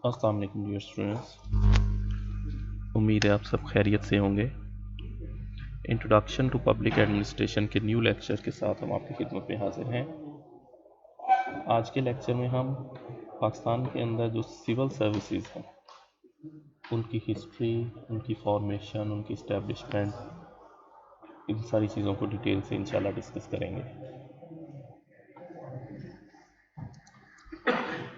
अस्सलाम वालेकुम dear students, उम्मीद है आप सब खैरियत से होंगे। इंट्रोडक्शन टू पब्लिक एडमिनिस्ट्रेशन के न्यू लेक्चर के साथ हम आपकी खिदमत में हाजिर हैं। आज के लेक्चर में हम पाकिस्तान के अंदर जो सिविल सर्विसेज हैं उनकी हिस्ट्री, उनकी फॉर्मेशन, उनकी इस्टेब्लिशमेंट, इन सारी चीज़ों को डिटेल से इंशाल्लाह डिस्कस करेंगे।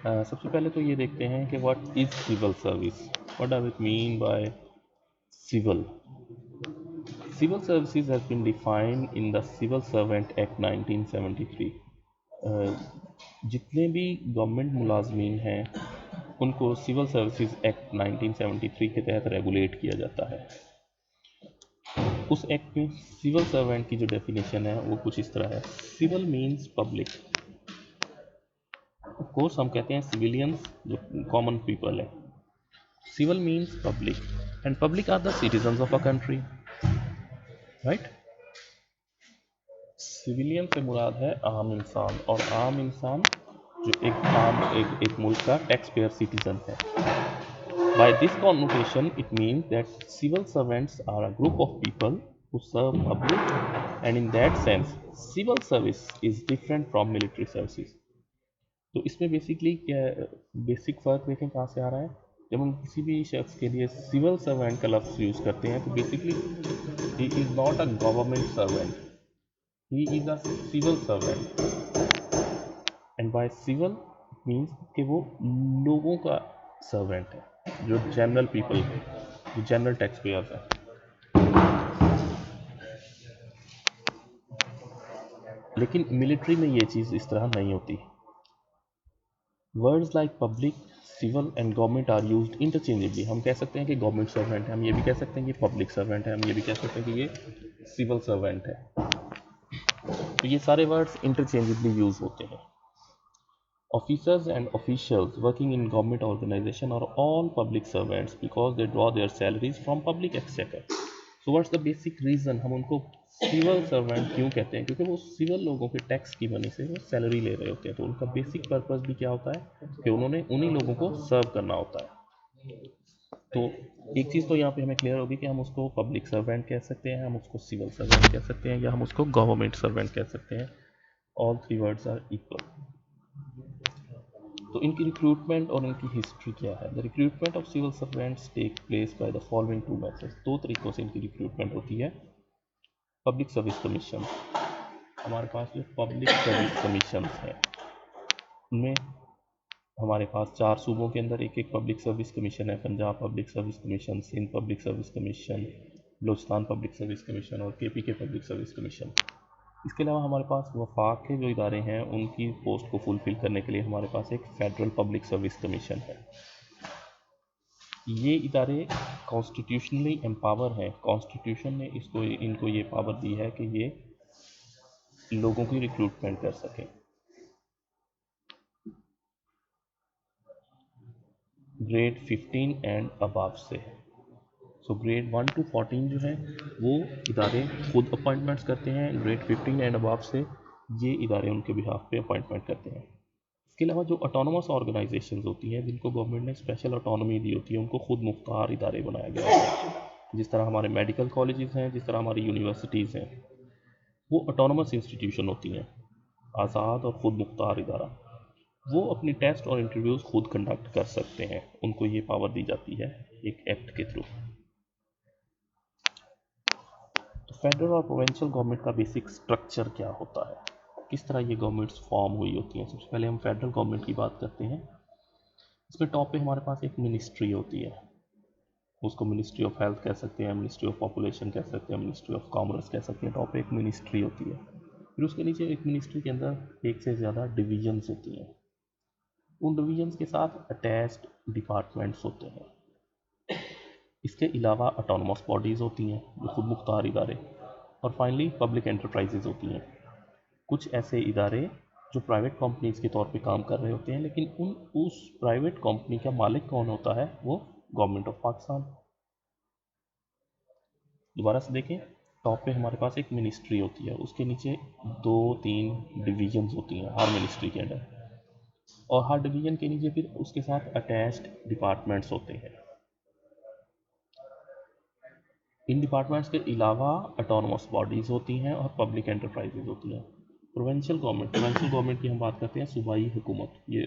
सबसे पहले तो ये देखते हैं कि what is civil service, what does it mean by civil. Civil services has been defined in the Civil Servant Act 1973। जितने भी गवर्नमेंट मुलाजमीन हैं उनको सिविल सर्विसेज एक्ट 1973 के तहत रेगुलेट किया जाता है। उस एक्ट में सिविल सर्वेंट की जो डेफिनेशन है वो कुछ इस तरह है। Civil means public. Of course हम कहते हैं सिविलियंस जो कॉमन पीपल है। Civil means public and public are the citizens of a country, right. Civilian से मुराद है आम इंसान, और आम इंसान जो एक मुल्क का टैक्स पेयर सिटीजन है। By this connotation it means that civil servants are a group of people who serve public, and in that sense civil service is different from military services। तो इसमें बेसिकली क्या basic फ़र्क देखें कहाँ से आ रहा है। जब हम किसी भी शख्स के लिए सिविल सर्वेंट का लफ्ज़ यूज़ करते हैं तो basically he is not a government servant, he is a civil servant, and by civil means कि वो लोगों का सर्वेंट है, जो जनरल पीपल है, जो जनरल टैक्स पेयर्स हैं। लेकिन मिलिट्री में ये चीज़ इस तरह नहीं होती। Words like public, civil and government are used interchangeably. हम कह सकते हैं कि गवर्नमेंट सर्वेंट है, हम ये भी कह सकते हैं कि पब्लिक सर्वेंट है, हम ये भी कह सकते हैं कि ये सिविल सर्वेंट है। तो ये सारे वर्ड्स इंटरचेंजेबली यूज होते हैं। Officers and officials working in government organization are all public servants because they draw their salaries from public exchequer। So what's the basic reason हम उनको सिविल सर्वेंट क्यों कहते हैं? क्योंकि वो सिविल लोगों के टैक्स की मनी से वो सैलरी ले रहे होते हैं। तो उनका बेसिक पर्पस भी क्या होता है कि उन्होंने उन्हीं लोगों को सर्व करना होता है। तो एक चीज़ तो यहाँ पे हमें क्लियर होगी कि हम उसको पब्लिक सर्वेंट कह सकते हैं, हम उसको सिविल सर्वेंट कह सकते हैं, या हम उसको गवर्नमेंट सर्वेंट कह सकते हैं। All three words are equal. तो इनकी रिक्रूटमेंट और इनकी हिस्ट्री क्या है। The recruitment of civil servants take place by the following two methods. दो तरीक़ों से इनकी रिक्रूटमेंट होती है। पब्लिक सर्विस कमीशन, हमारे पास जो पब्लिक सर्विस कमीशन हैं उनमें हमारे पास 4 सूबों के अंदर एक एक पब्लिक सर्विस कमीशन है। Punjab public service commission, Sindh public service commission, Balochistan public service commission और केपी के पब्लिक सर्विस कमीशन। इसके अलावा हमारे पास वफाक के जो इदारे हैं उनकी पोस्ट को फुलफ़िल करने के लिए हमारे पास एक फेडरल पब्लिक सर्विस कमीशन है। ये इदारे कॉन्स्टिट्यूशनली एम्पावर हैं। कॉन्स्टिट्यूशन ने इनको ये पावर दी है कि ये लोगों की रिक्रूटमेंट कर सकें। ग्रेड 15 एंड अबव से। सो ग्रेड 1 to 14 जो है वो इदारे खुद अपॉइंटमेंट्स करते हैं। ग्रेड 15 एंड अबव से ये इदारे उनके बिहाफ पे अपॉइंटमेंट करते हैं। इसके अलावा जो ऑटोनोमस ऑर्गेनाइजेशंस होती हैं जिनको गवर्नमेंट ने स्पेशल ऑटोनॉमी दी होती है उनको खुद मुख्तार इदारे बनाया गया है। जिस तरह हमारे मेडिकल कॉलेजेस हैं, जिस तरह हमारी यूनिवर्सिटीज़ हैं, वो ऑटोनोमस इंस्टीट्यूशन होती हैं, आज़ाद और ख़ुद मुख्तार इदारा। वो अपनी टेस्ट और इंटरव्यूज़ खुद कंडक्ट कर सकते हैं, उनको ये पावर दी जाती है एक एक्ट के थ्रू। तो फेडरल और प्रोविंशियल गवर्नमेंट का बेसिक स्ट्रक्चर क्या होता है, किस तरह ये गवर्नमेंट्स फॉर्म हुई होती हैं। सबसे पहले हम फेडरल गवर्नमेंट की बात करते हैं। इसमें टॉप पे हमारे पास एक मिनिस्ट्री होती है, उसको मिनिस्ट्री ऑफ हेल्थ कह सकते हैं, मिनिस्ट्री ऑफ पॉपुलेशन कह सकते हैं, मिनिस्ट्री ऑफ कॉमर्स कह सकते हैं। टॉप पे एक मिनिस्ट्री होती है। फिर उसके नीचे एक मिनिस्ट्री के अंदर एक से ज़्यादा डिवीजन्स होती हैं। उन डिवीजन्स के साथ अटैच्ड डिपार्टमेंट्स होते हैं। इसके अलावा ऑटोनोमस बॉडीज़ होती हैं जो खुद मुख्तार इदारे, और फाइनली पब्लिक एंटरप्राइजेज़ होती हैं, कुछ ऐसे इदारे जो प्राइवेट कंपनीज के तौर पे काम कर रहे होते हैं, लेकिन उस प्राइवेट कंपनी का मालिक कौन होता है, वो गवर्नमेंट ऑफ पाकिस्तान। दोबारा से देखें, टॉप पे हमारे पास एक मिनिस्ट्री होती है, उसके नीचे 2-3 डिवीजन्स होती हैं हर मिनिस्ट्री के अंडर। और हर डिवीजन के नीचे फिर उसके साथ अटैच्ड डिपार्टमेंट्स होते हैं। इन डिपार्टमेंट्स के अलावा ऑटोनोमस बॉडीज़ होती हैं और पब्लिक एंटरप्राइजेज होती हैं। प्रोविंशियल गवर्नमेंट की हम बात करते हैं, सूबाई हुकूमत, ये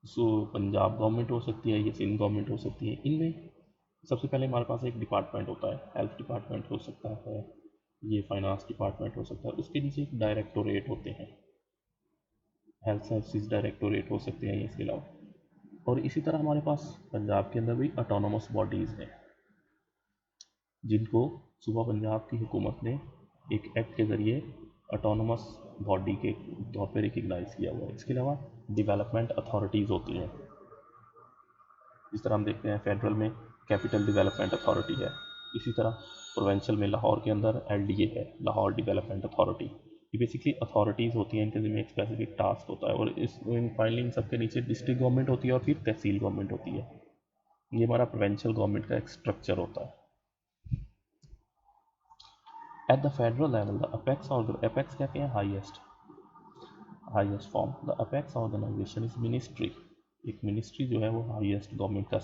पंजाब गवर्नमेंट हो सकती है, ये सिंध गवर्नमेंट हो सकती है। इनमें सबसे पहले हमारे पास एक डिपार्टमेंट होता है, हेल्थ डिपार्टमेंट हो सकता है, ये फाइनेंस डिपार्टमेंट हो सकता है, उसके नीचे एक डायरेक्टोरेट होते हैं, हेल्थ सर्विसेज डायरेक्टोरेट हो सकते हैं इसके अलावा। और इसी तरह हमारे पास पंजाब के अंदर भी ऑटोनोमस बॉडीज़ हैं, जिनको सूबा पंजाब की हुकूमत ने एक एक्ट के ज़रिए ऑटोनोमस बॉडी के तौर पर रिकग्नाइज़ किया हुआ है। इसके अलावा डेवलपमेंट अथॉरिटीज़ होती हैं, जिस तरह हम देखते हैं फेडरल में कैपिटल डेवलपमेंट अथॉरिटी है, इसी तरह प्रोविंशियल में लाहौर के अंदर LDA है, लाहौर डेवलपमेंट अथॉरिटी। ये बेसिकली अथॉरिटीज़ होती हैं, इनके जिम्मे एक स्पेसिफिक टास्क होता है, और इस फाइनली इन सबके नीचे डिस्ट्रिक्ट गवर्नमेंट होती है और फिर तहसील गवर्नमेंट होती है। ये हमारा प्रोविंशियल गवर्नमेंट का एक स्ट्रक्चर होता है। At the federal level the apex कहते हैं highest form. The apex organization is ministry. एक मिनिस्ट्री जो है वो हाईएस्ट गवर्नमेंट का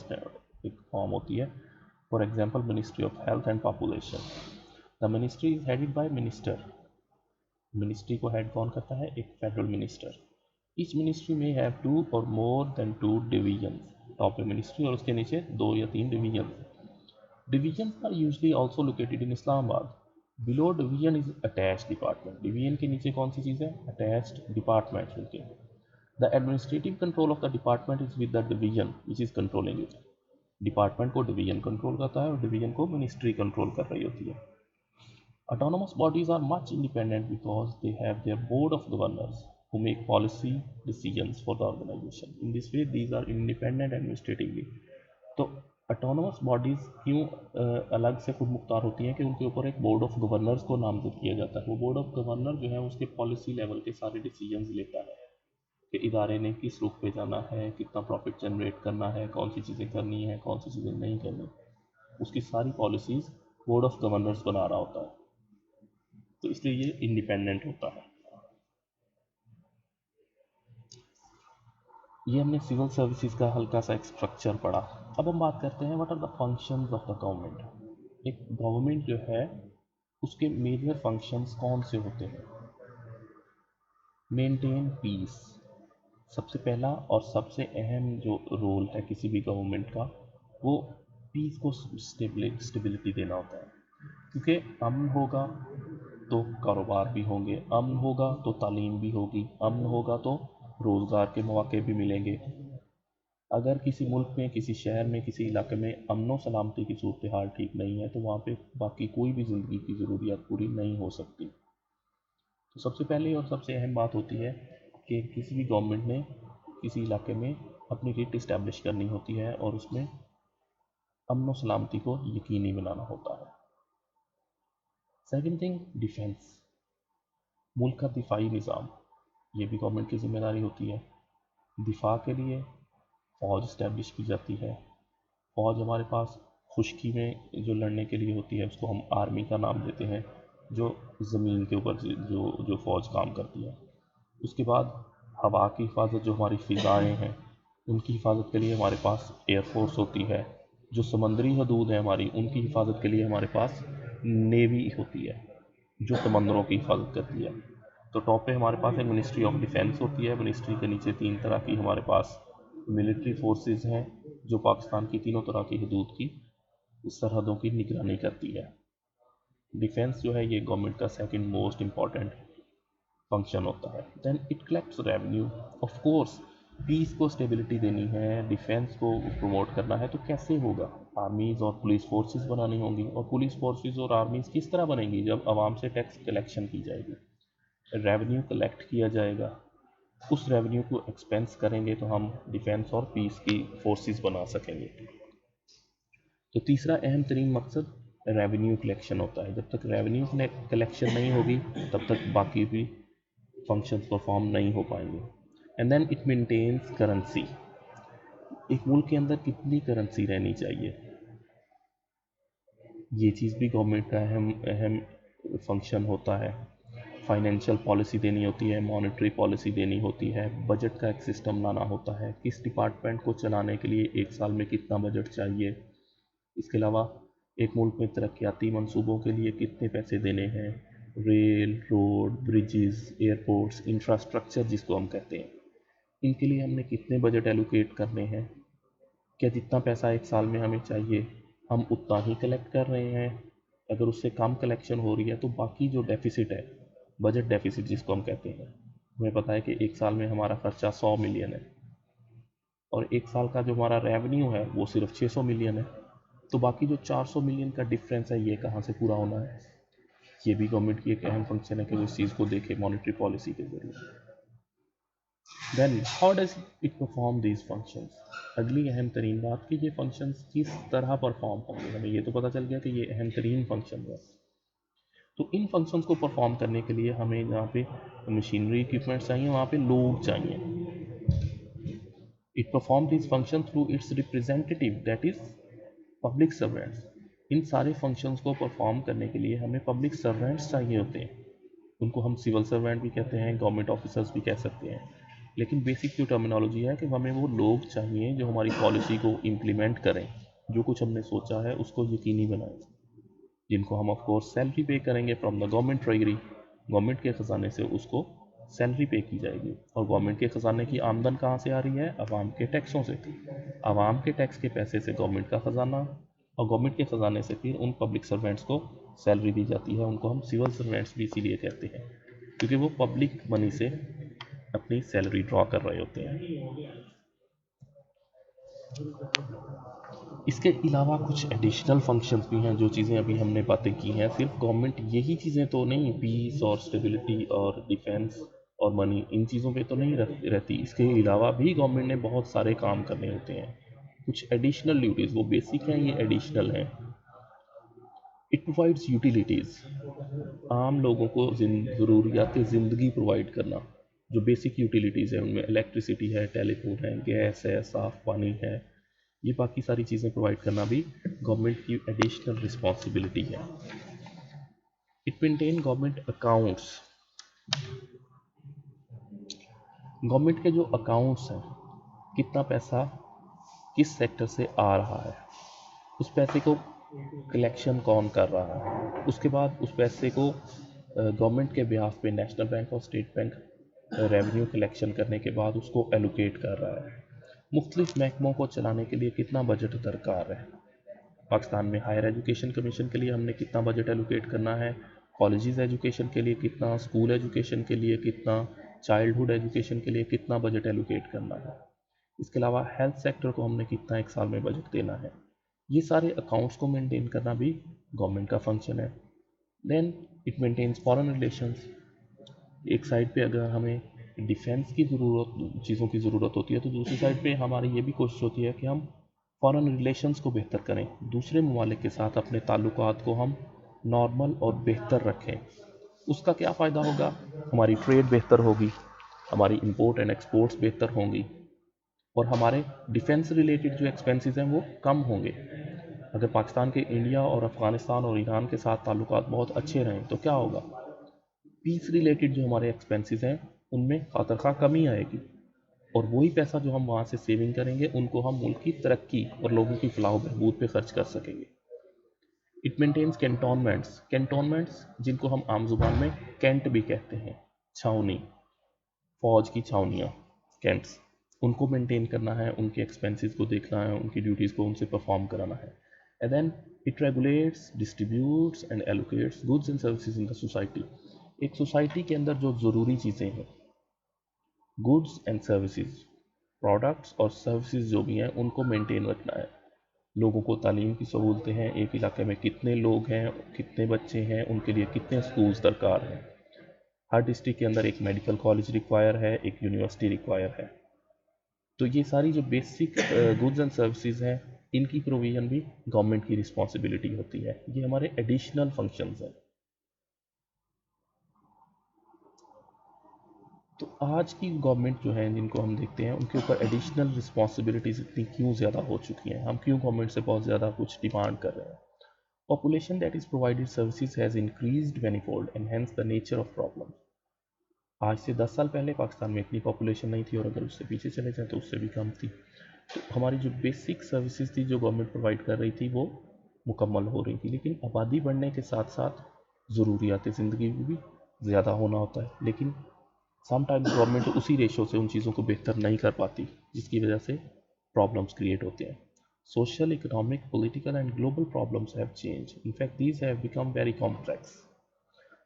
एक फॉर्म होती है। For example ministry of health and population. The ministry is headed by minister. Ministry को हेड कौन करता है? एक फेडरल मिनिस्टर। ईच मिनिस्ट्री में हैव 2 और मोर देन 2 डिवीजन। टॉप पे मिनिस्ट्री और उसके नीचे 2 या 3 division. Division are usually also located in Islamabad. Below division is attached department. Division के नीचे कौन सी चीज़ है? अटैच्ड डिपार्टमेंट उनके। The administrative control of the department is with the division which is controlling it. Department को डिवीजन कंट्रोल करता है और डिवीजन को मिनिस्ट्री कंट्रोल कर रही होती है। Autonomous bodies are much independent because they have their board of governors who make policy decisions for the organization. In this way, these are independent administratively. तो autonomous bodies क्यों अलग से खुद मुख्तार होती हैं कि उनके ऊपर एक बोर्ड ऑफ गवर्नर्स को नामजद किया जाता है। वो बोर्ड ऑफ गवर्नर जो है उसके पॉलिसी लेवल के सारे डिसीजंस लेता है कि इदारे ने किस रुख पे जाना है, कितना प्रॉफिट जनरेट करना है, कौन सी चीज़ें करनी है, कौन सी चीज़ें नहीं करनी, उसकी सारी पॉलिसीज़ बोर्ड ऑफ गवर्नर्स बना रहा होता है। तो इसलिए ये इंडिपेंडेंट होता है। ये हमने सिविल सर्विसेज का हल्का सा एक स्ट्रक्चर पढ़ा। अब हम बात करते हैं what are the functions of the government. एक गवर्नमेंट जो है उसके मेजर फंक्शंस कौन से होते हैं? मेंटेन पीस, सबसे पहला और सबसे अहम जो रोल है किसी भी गवर्नमेंट का, वो पीस को स्टेबिलिटी देना होता है। क्योंकि अमन होगा तो कारोबार भी होंगे, अमन होगा तो तालीम भी होगी, अमन होगा तो रोज़गार के मौके भी मिलेंगे। अगर किसी मुल्क में, किसी शहर में, किसी इलाके में अमन व सलामती की सूरत हाल ठीक नहीं है तो वहाँ पे बाकी कोई भी ज़िंदगी की ज़रूरियात पूरी नहीं हो सकती। तो सबसे पहले और सबसे अहम बात होती है कि किसी भी गवर्नमेंट ने किसी इलाके में अपनी रिट इस्टेब्लिश करनी होती है और उसमें अमन व सलामती को यकीनी बनाना होता है। सेकंड थिंग, डिफेंस, मुल्क का दिफाई निज़ाम, ये भी गवर्नमेंट की जिम्मेदारी होती है। दिफा के लिए फ़ौज इस्टेब्लिश की जाती है। फ़ौज हमारे पास खुश्की में जो लड़ने के लिए होती है उसको हम आर्मी का नाम देते हैं, जो ज़मीन के ऊपर जो फ़ौज काम करती है। उसके बाद हवा की हिफाजत, जो हमारी फ़िज़ाएँ हैं उनकी हिफाजत के लिए हमारे पास एयरफोर्स होती है। जो समंदरी हदूद है हमारी, उनकी हिफाजत के लिए हमारे पास नेवी होती है जो समंदरों की हिफाजत करती है। तो टॉप पे हमारे पास एक मिनिस्ट्री ऑफ डिफेंस होती है। मिनिस्ट्री के नीचे 3 तरह की हमारे पास मिलिट्री फोर्सेस हैं जो पाकिस्तान की तीनों तरह की हदूद की सरहदों की निगरानी करती है। डिफेंस जो है ये गवर्नमेंट का सेकंड मोस्ट इम्पॉर्टेंट फंक्शन होता है। Then it collects revenue. Of course peace को स्टेबिलिटी देनी है, डिफेंस को प्रमोट करना है, तो कैसे होगा? आर्मीज़ और पुलिस फोर्सेस बनानी होंगी, और पुलिस फोर्सेस और आर्मीज़ किस तरह बनेंगी? जब आवाम से टैक्स कलेक्शन की जाएगी, रेवेन्यू कलेक्ट किया जाएगा, उस रेवेन्यू को एक्सपेंस करेंगे तो हम डिफेंस और पीस की फोर्सेस बना सकेंगे। तो तीसरा अहम तरीन मकसद रेवेन्यू कलेक्शन होता है। जब तक रेवेन्यू कलेक्शन नहीं होगी तब तक बाकी भी फंक्शंस परफॉर्म नहीं हो पाएंगे। And then it maintains currency. एक मुल्क के अंदर कितनी करेंसी रहनी चाहिए, ये चीज़ भी गवर्नमेंट का अहम अहम फंक्शन होता है। फाइनेंशियल पॉलिसी देनी होती है, मॉनेटरी पॉलिसी देनी होती है, बजट का एक सिस्टम लाना होता है, किस डिपार्टमेंट को चलाने के लिए एक साल में कितना बजट चाहिए। इसके अलावा एक मुल्क में तरक्याती मंसूबों के लिए कितने पैसे देने हैं, rail, road, bridges, airports, infrastructure जिसको हम कहते हैं, इनके लिए हमने कितने बजट एलोकेट करने हैं, क्या जितना पैसा एक साल में हमें चाहिए हम उतना ही कलेक्ट कर रहे हैं, अगर उससे कम कलेक्शन हो रही है तो बाकी जो डेफिसिट है, बजट डेफिसिट जिसको हम कहते हैं, हमें पता है कि एक साल में हमारा खर्चा 100 मिलियन है और एक साल का जो हमारा रेवेन्यू है वो सिर्फ 600 मिलियन है, तो बाकी जो 400 मिलियन का डिफरेंस है ये कहाँ से पूरा होना है। ये भी गवर्नमेंट की एक अहम फंक्शन है कि वो इस चीज़ को देखे मॉनेटरी पॉलिसी के जरिए। Then how does it perform these functions. अगली अहम तरीन बात कि ये फंक्शंस किस तरह परफॉर्म होंगे, हमें ये तो पता चल गया कि ये अहम तरीन फंक्शन है। तो इन फंक्शंस को परफॉर्म करने के लिए हमें जहाँ पे मशीनरी इक्विपमेंट चाहिए वहाँ पे लोग चाहिए। It perform this function through its representative that is public servants. इन सारे फंक्शंस को परफॉर्म करने के लिए हमें पब्लिक सर्वेंट्स चाहिए होते हैं, उनको हम सिविल सर्वेंट भी कहते हैं, गवर्नमेंट ऑफिसर्स भी कह सकते हैं, लेकिन बेसिक जो टर्मिनोलॉजी है कि हमें वो लोग चाहिए जो हमारी पॉलिसी को इम्प्लीमेंट करें, जो कुछ हमने सोचा है उसको यकीनी बनाएं, जिनको हम ऑफ कोर्स सैलरी पे करेंगे from the government treasury, government के ख़जाने से उसको सैलरी पे की जाएगी। और गवर्नमेंट के ख़जाने की आमदन कहाँ से आ रही है, आवाम के टैक्सों से। आवाम के टैक्स के पैसे से गवर्नमेंट का ख़जाना, और गवर्नमेंट के ख़जाने से फिर उन पब्लिक सर्वेंट्स को सैलरी दी जाती है, उनको हम सिविल सर्वेंट्स भी इसीलिए कहते हैं क्योंकि वो पब्लिक मनी से अपनी सैलरी ड्रॉ कर रहे होते हैं। इसके अलावा कुछ एडिशनल फंक्शंस भी हैं, जो चीज़ें अभी हमने बातें की हैं, सिर्फ गवर्नमेंट यही चीज़ें तो नहीं, पीस और स्टेबिलिटी और डिफेंस और मनी, इन चीज़ों पे तो नहीं रहती, इसके अलावा भी गवर्नमेंट ने बहुत सारे काम करने होते हैं। कुछ एडिशनल ड्यूटीज़, वो बेसिक हैं, ये एडिशनल हैं। इट प्रोवाइड्स यूटिलिटीज़, आम लोगों को ज़रूरियात ज़िंदगी प्रोवाइड करना, जो बेसिक यूटिलिटीज़ हैं उनमें इलेक्ट्रिसिटी है, टेलीफोन है, गैस है, साफ़ पानी है, ये बाकी सारी चीज़ें प्रोवाइड करना भी गवर्नमेंट की एडिशनल रिस्पॉन्सिबिलिटी है। It maintain government accounts, government के जो अकाउंट्स हैं, कितना पैसा किस सेक्टर से आ रहा है, उस पैसे को कलेक्शन कौन कर रहा है, उसके बाद उस पैसे को गवर्नमेंट के बिहाफ पे नेशनल बैंक और स्टेट बैंक रेवेन्यू कलेक्शन करने के बाद उसको एलोकेट कर रहा है। मुख्तलिफ महकमों को चलाने के लिए कितना बजट दरकार है, पाकिस्तान में हायर एजुकेशन कमीशन के लिए हमने कितना बजट एलोकेट करना है, कॉलेजेस एजुकेशन के लिए कितना, स्कूल एजुकेशन के लिए कितना, चाइल्डहुड एजुकेशन के लिए कितना बजट एलोकेट करना है। इसके अलावा हेल्थ सेक्टर को हमने कितना एक साल में बजट देना है। ये सारे अकाउंट्स को मेंटेन करना भी गवर्नमेंट का फंक्शन है। Then it maintains foreign relations. एक साइड पे अगर हमें डिफेंस की ज़रूरत, चीज़ों की ज़रूरत होती है, तो दूसरी साइड पे हमारी ये भी कोशिश होती है कि हम फॉरेन रिलेशंस को बेहतर करें, दूसरे ममालिक के साथ अपने ताल्लुकात को हम नॉर्मल और बेहतर रखें। उसका क्या फ़ायदा होगा, हमारी ट्रेड बेहतर होगी, हमारी इंपोर्ट एंड एक्सपोर्ट्स बेहतर होंगी, और हमारे डिफेंस रिलेटेड जो एक्सपेंसेस हैं वो कम होंगे। अगर पाकिस्तान के इंडिया और अफ़गानिस्तान और ईरान के साथ ताल्लुकात बहुत अच्छे रहें तो क्या होगा, पीस रिलेटेड जो हमारे एक्सपेंसेस हैं उनमें खातरखा कमी आएगी, और वही पैसा जो हम वहाँ से सेविंग करेंगे उनको हम मुल्क की तरक्की और लोगों की फलाह बहबूद पे खर्च कर सकेंगे। इट मेंटेन्स कैंटोनमेंट्स, कैंटोनमेंट्स जिनको हम आम जुबान में कैंट भी कहते हैं, छावनी, फौज की छावनियाँ, कैंट्स, उनको मेंटेन करना है, उनके एक्सपेंसेस को देखना है, उनकी ड्यूटीज़ को उनसे परफॉर्म कराना है। And then it regulates, distributes and allocates goods and services in the society. एक सोसाइटी के अंदर जो ज़रूरी चीज़ें हैं, गुड्स एंड सर्विसेज, प्रोडक्ट्स और सर्विसेज जो भी हैं उनको मेंटेन रखना है। लोगों को तालीम की सहूलतें हैं, एक इलाके में कितने लोग हैं, कितने बच्चे हैं, उनके लिए कितने स्कूल्स दरकार हैं। हर डिस्ट्रिक्ट के अंदर एक मेडिकल कॉलेज रिक्वायर है, एक यूनिवर्सिटी रिक्वायर है। तो ये सारी जो बेसिक गुड्स एंड सर्विसेज हैं, इनकी प्रोविजन भी गवर्नमेंट की रिस्पॉन्सिबिलिटी होती है। ये हमारे एडिशनल फंक्शंस हैं। तो आज की गवर्नमेंट जो है, जिनको हम देखते हैं, उनके ऊपर एडिशनल रिस्पॉन्सिबिलिटीज़ इतनी क्यों ज़्यादा हो चुकी हैं, हम क्यों गवर्नमेंट से बहुत ज़्यादा कुछ डिमांड कर रहे हैं। Population that is provided services has increased manifold and hence the nature of problem. आज से 10 साल पहले पाकिस्तान में इतनी पॉपुलेशन नहीं थी और अगर उससे पीछे चले जाएं तो उससे भी कम थी। तो हमारी जो बेसिक सर्विसेज थी जो गवर्नमेंट प्रोवाइड कर रही थी वो मुकम्मल हो रही थी, लेकिन आबादी बढ़ने के साथ साथ ज़रूरियात ज़िंदगी भी ज़्यादा होना होता है, लेकिन समटाइम्स गवर्नमेंट उसी रेशो से उन चीज़ों को बेहतर नहीं कर पाती, जिसकी वजह से प्रॉब्लम्स क्रिएट होते हैं। Social, economic, political and global problems have change, in fact these have become very complex.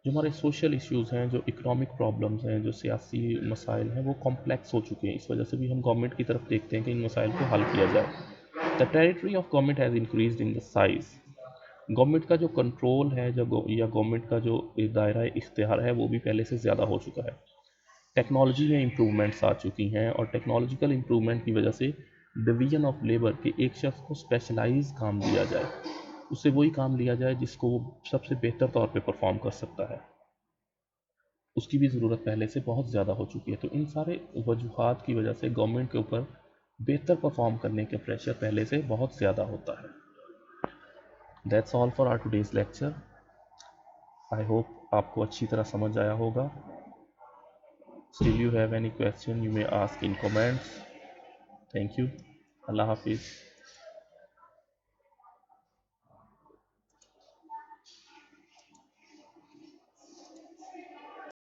जो हमारे सोशल इश्यूज़ हैं, जो इकोनॉमिक प्रॉब्लम्स हैं, जो सियासी मसाइल हैं, वो कॉम्प्लेक्स हो चुके हैं। इस वजह से भी हम गवर्नमेंट की तरफ देखते हैं कि इन मसाइल को हल किया जाए। The territory of government has increase in the size. Government का जो कंट्रोल है या गवर्नमेंट का जो दायरा इख्तियार है वो भी पहले से ज़्यादा हो चुका है। टेक्नोलॉजी में इम्प्रूवमेंट्स आ चुकी हैं और टेक्नोलॉजिकल इम्प्रूवमेंट की वजह से डिवीजन ऑफ लेबर के एक शख्स को स्पेशलाइज काम दिया जाए, उससे वही काम लिया जाए जिसको वो सबसे बेहतर तौर पे परफॉर्म कर सकता है, उसकी भी ज़रूरत पहले से बहुत ज़्यादा हो चुकी है। तो इन सारे वजूहात की वजह से गवर्नमेंट के ऊपर बेहतर परफॉर्म करने के प्रेशर पहले से बहुत ज़्यादा होता है। That's all for our today's lecture. I hope आपको अच्छी तरह समझ आया होगा। Still you have any question, you may ask in comments. Thank you. Allah Hafiz.